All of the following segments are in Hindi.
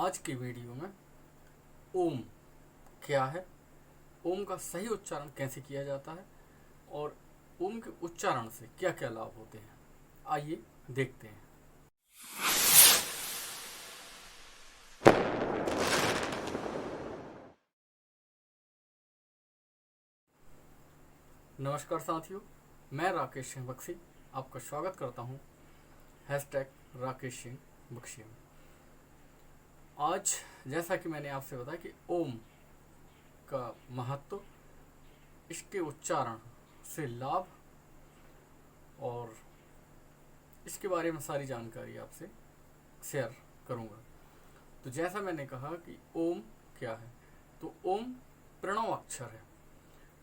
आज के वीडियो में ओम क्या है, ओम का सही उच्चारण कैसे किया जाता है और ओम के उच्चारण से क्या क्या लाभ होते हैं, आइए देखते हैं। नमस्कार साथियों, मैं राकेश सिंह बख्शी आपका स्वागत करता हूं राकेश सिंह बख्शी में। आज जैसा कि मैंने आपसे बताया कि ओम का महत्व, इसके उच्चारण से लाभ और इसके बारे में सारी जानकारी आपसे शेयर करूंगा। तो जैसा मैंने कहा कि ओम क्या है, तो ओम प्रणव अक्षर है,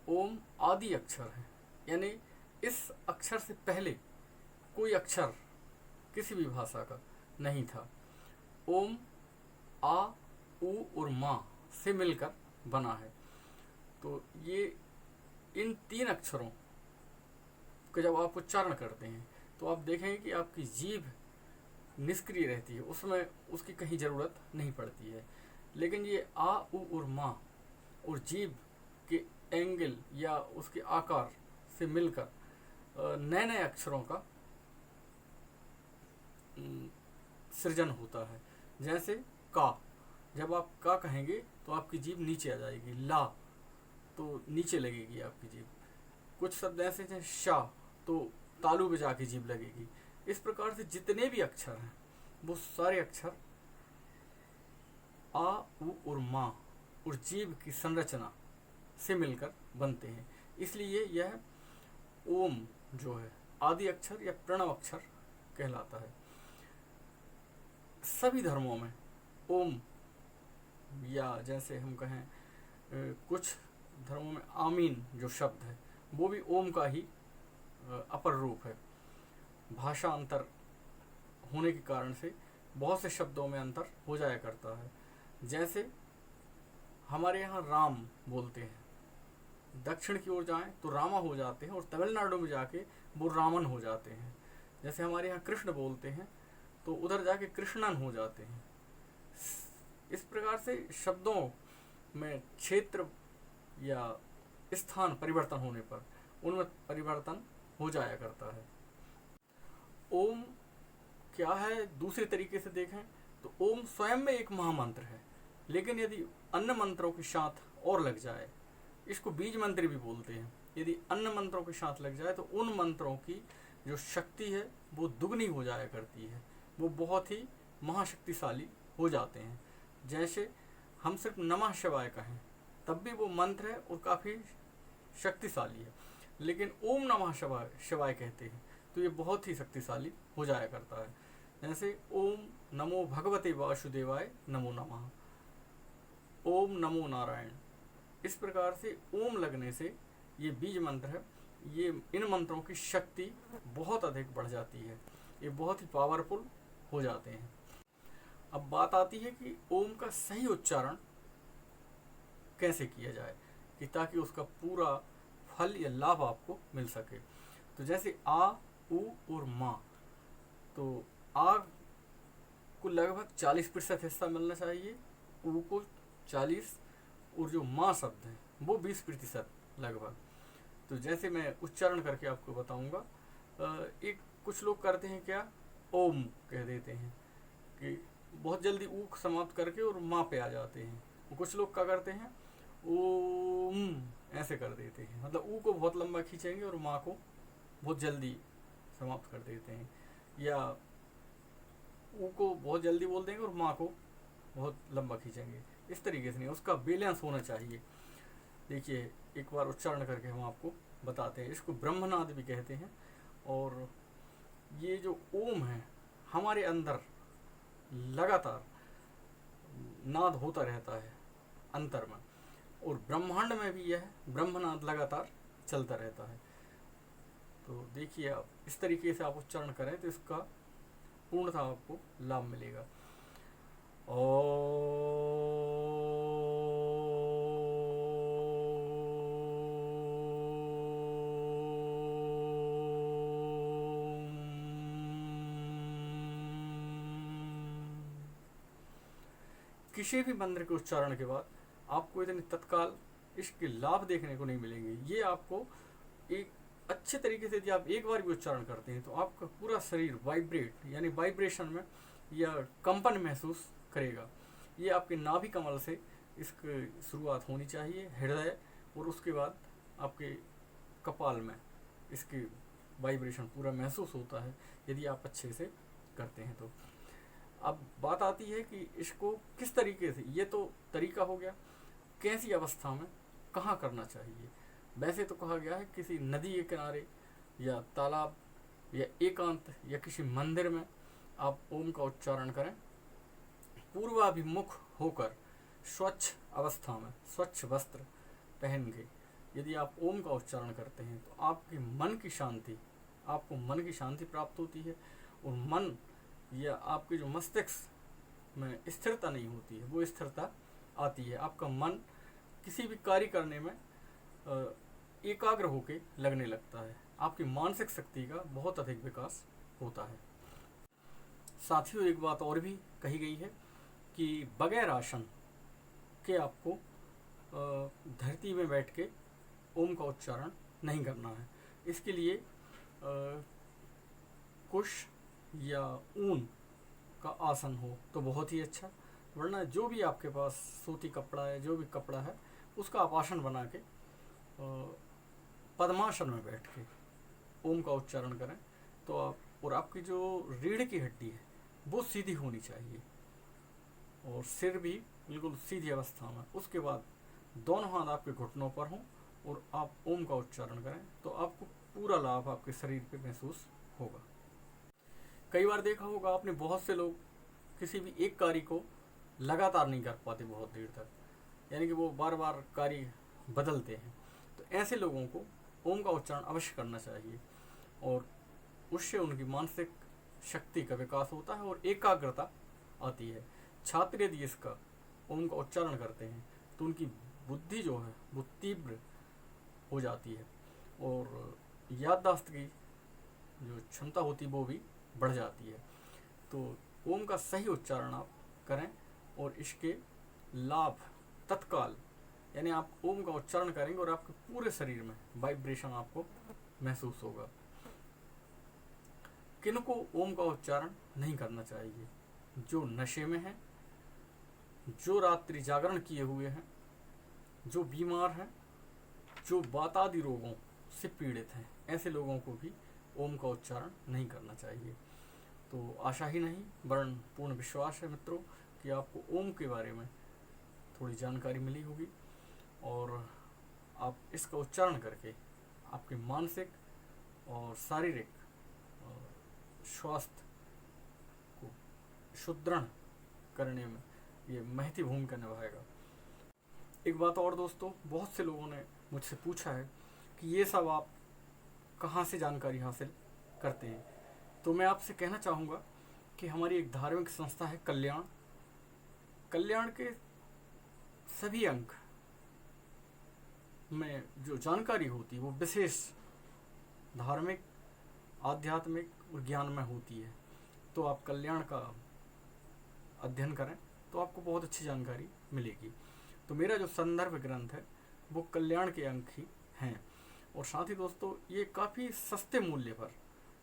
ओम आदि अक्षर है, यानी इस अक्षर से पहले कोई अक्षर किसी भी भाषा का नहीं था। ओम आ, उ और मा से मिलकर बना है। तो ये इन तीन अक्षरों का जब आप उच्चारण करते हैं तो आप देखेंगे कि आपकी जीभ निष्क्रिय रहती है, उसमें उसकी कहीं ज़रूरत नहीं पड़ती है। लेकिन ये आ, उ और मा और जीभ के एंगल या उसके आकार से मिलकर नए नए अक्षरों का सृजन होता है। जैसे का, जब आप का कहेंगे तो आपकी जीभ नीचे आ जाएगी, ला तो नीचे लगेगी आपकी जीभ। कुछ शब्द ऐसे हैं शा, तो तालू पे जाके जीभ लगेगी। इस प्रकार से जितने भी अक्षर हैं वो सारे अक्षर आ, उ और मा और जीभ की संरचना से मिलकर बनते हैं। इसलिए यह ओम जो है आदि अक्षर या प्रणव अक्षर कहलाता है। सभी धर्मों में ओम, या जैसे हम कहें कुछ धर्मों में आमीन जो शब्द है वो भी ओम का ही अपर रूप है। भाषा अंतर होने के कारण से बहुत से शब्दों में अंतर हो जाया करता है। जैसे हमारे यहाँ राम बोलते हैं, दक्षिण की ओर जाएं तो रामा हो जाते हैं और तमिलनाडु में जाके वो रामन हो जाते हैं। जैसे हमारे यहाँ कृष्ण बोलते हैं तो उधर जाके कृष्णन हो जाते हैं। इस प्रकार से शब्दों में क्षेत्र या स्थान परिवर्तन होने पर उनमें परिवर्तन हो जाया करता है। ओम क्या है, दूसरे तरीके से देखें तो ओम स्वयं में एक महामंत्र है, लेकिन यदि अन्य मंत्रों के साथ और लग जाए, इसको बीज मंत्र भी बोलते हैं, यदि अन्य मंत्रों के साथ लग जाए तो उन मंत्रों की जो शक्ति है वो दुगनी हो जाया करती है, वो बहुत ही महाशक्तिशाली हो जाते हैं। जैसे हम सिर्फ नमः शिवाय कहें तब भी वो मंत्र है और काफ़ी शक्तिशाली है, लेकिन ओम नमः शिवाय शिवाय कहते हैं तो ये बहुत ही शक्तिशाली हो जाया करता है। जैसे ओम नमो भगवते वासुदेवाय नमो नमः, ओम नमो नारायण। इस प्रकार से ओम लगने से ये बीज मंत्र है, ये इन मंत्रों की शक्ति बहुत अधिक बढ़ जाती है, ये बहुत ही पावरफुल हो जाते हैं। अब बात आती है कि ओम का सही उच्चारण कैसे किया जाए कि ताकि उसका पूरा फल या लाभ आपको मिल सके। तो जैसे आ, उ और मा, तो आ को लगभग 40% हिस्सा मिलना चाहिए, उ को 40, और जो मा शब्द है वो 20% लगभग। तो जैसे मैं उच्चारण करके आपको बताऊंगा, एक कुछ लोग करते हैं क्या, ओम कह देते हैं कि बहुत जल्दी ऊ समाप्त करके और माँ पे आ जाते हैं। कुछ लोग क्या करते हैं, ओम ऐसे कर देते हैं, मतलब ऊ को बहुत लंबा खींचेंगे और माँ को बहुत जल्दी समाप्त कर देते हैं, या ऊ को बहुत जल्दी बोल देंगे और माँ को बहुत लंबा खींचेंगे। इस तरीके से नहीं, उसका बैलेंस होना चाहिए। देखिए एक बार उच्चारण करके हम आपको बताते हैं। इसको ब्रह्मनाद भी कहते हैं, और ये जो ओम है हमारे अंदर लगातार नाद होता रहता है अंतर में, और ब्रह्मांड में भी यह ब्रह्मनाद लगातार चलता रहता है। तो देखिए आप इस तरीके से आप उच्चारण करें तो इसका पूर्णतः आपको लाभ मिलेगा। किसी भी मंत्र के उच्चारण के बाद आपको इतने तत्काल इसके लाभ देखने को नहीं मिलेंगे। ये आपको एक अच्छे तरीके से, यदि आप एक बार भी उच्चारण करते हैं तो आपका पूरा शरीर वाइब्रेट यानी वाइब्रेशन में या कंपन महसूस करेगा। ये आपके नाभि कमल से इसकी शुरुआत होनी चाहिए, हृदय, और उसके बाद आपके कपाल में इसकी वाइब्रेशन पूरा महसूस होता है यदि आप अच्छे से करते हैं तो। अब बात आती है कि इसको किस तरीके से, ये तो तरीका हो गया, कैसी अवस्था में कहाँ करना चाहिए। वैसे तो कहा गया है किसी नदी के किनारे या तालाब या एकांत या किसी मंदिर में आप ओम का उच्चारण करें, पूर्वाभिमुख होकर, स्वच्छ अवस्था में, स्वच्छ वस्त्र पहन के यदि आप ओम का उच्चारण करते हैं तो आपके मन की शांति, आपको मन की शांति प्राप्त होती है। और मन या आपके जो मस्तिष्क में स्थिरता नहीं होती है वो स्थिरता आती है। आपका मन किसी भी कार्य करने में एकाग्र होकर लगने लगता है। आपकी मानसिक शक्ति का बहुत अधिक विकास होता है। साथियों, एक बात और भी कही गई है कि बगैर आसन के आपको धरती में बैठ के ओम का उच्चारण नहीं करना है। इसके लिए कुश या ऊन का आसन हो तो बहुत ही अच्छा, वरना जो भी आपके पास सूती कपड़ा है, जो भी कपड़ा है, उसका आप आसन बना के पद्मासन में बैठ के ओम का उच्चारण करें तो आप, और आपकी जो रीढ़ की हड्डी है वो सीधी होनी चाहिए और सिर भी बिल्कुल सीधी अवस्था में। उसके बाद दोनों हाथ आपके घुटनों पर हों और आप ओम का उच्चारण करें तो आपको पूरा लाभ आपके शरीर पे महसूस होगा। कई बार देखा होगा आपने, बहुत से लोग किसी भी एक कार्य को लगातार नहीं कर पाते बहुत देर तक, यानी कि वो बार बार कार्य बदलते हैं। तो ऐसे लोगों को ओम का उच्चारण अवश्य करना चाहिए और उससे उनकी मानसिक शक्ति का विकास होता है और एकाग्रता आती है। छात्र यदि इसका ओम का उच्चारण करते हैं तो उनकी बुद्धि जो है वो तीव्र हो जाती है और याददाश्त की जो क्षमता होती है वो भी बढ़ जाती है। तो ओम का सही उच्चारण आप करें और इसके लाभ तत्काल, यानी आप ओम का उच्चारण करेंगे और आपके पूरे शरीर में वाइब्रेशन आपको महसूस होगा। किनको ओम का उच्चारण नहीं करना चाहिए? जो नशे में हैं, जो रात्रि जागरण किए हुए हैं, जो बीमार हैं, जो वातादि रोगों से पीड़ित हैं, ऐसे लोगों को भी ओम का उच्चारण नहीं करना चाहिए। तो आशा ही नहीं वरन पूर्ण विश्वास है मित्रों कि आपको ओम के बारे में थोड़ी जानकारी मिली होगी और आप इसका उच्चारण करके आपके मानसिक और शारीरिक स्वास्थ्य को सुदृढ़ करने में ये महती भूमिका निभाएगा। एक बात और दोस्तों, बहुत से लोगों ने मुझसे पूछा है कि ये सब आप कहाँ से जानकारी हासिल करते हैं। तो मैं आपसे कहना चाहूँगा कि हमारी एक धार्मिक संस्था है कल्याण। कल्याण के सभी अंक में जो जानकारी होती है वो विशेष धार्मिक, आध्यात्मिक और ज्ञान में होती है। तो आप कल्याण का अध्ययन करें तो आपको बहुत अच्छी जानकारी मिलेगी। तो मेरा जो संदर्भ ग्रंथ है वो कल्याण के अंक ही हैं और साथ ही दोस्तों ये काफ़ी सस्ते मूल्य पर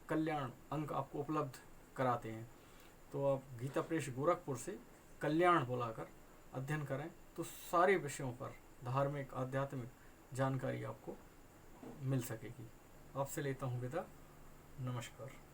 कल्याण अंक आपको उपलब्ध कराते हैं। तो आप गीता प्रेस गोरखपुर से कल्याण बुलाकर अध्ययन करें तो सारे विषयों पर धार्मिक, आध्यात्मिक जानकारी आपको मिल सकेगी। आपसे लेता हूँ विदा। नमस्कार।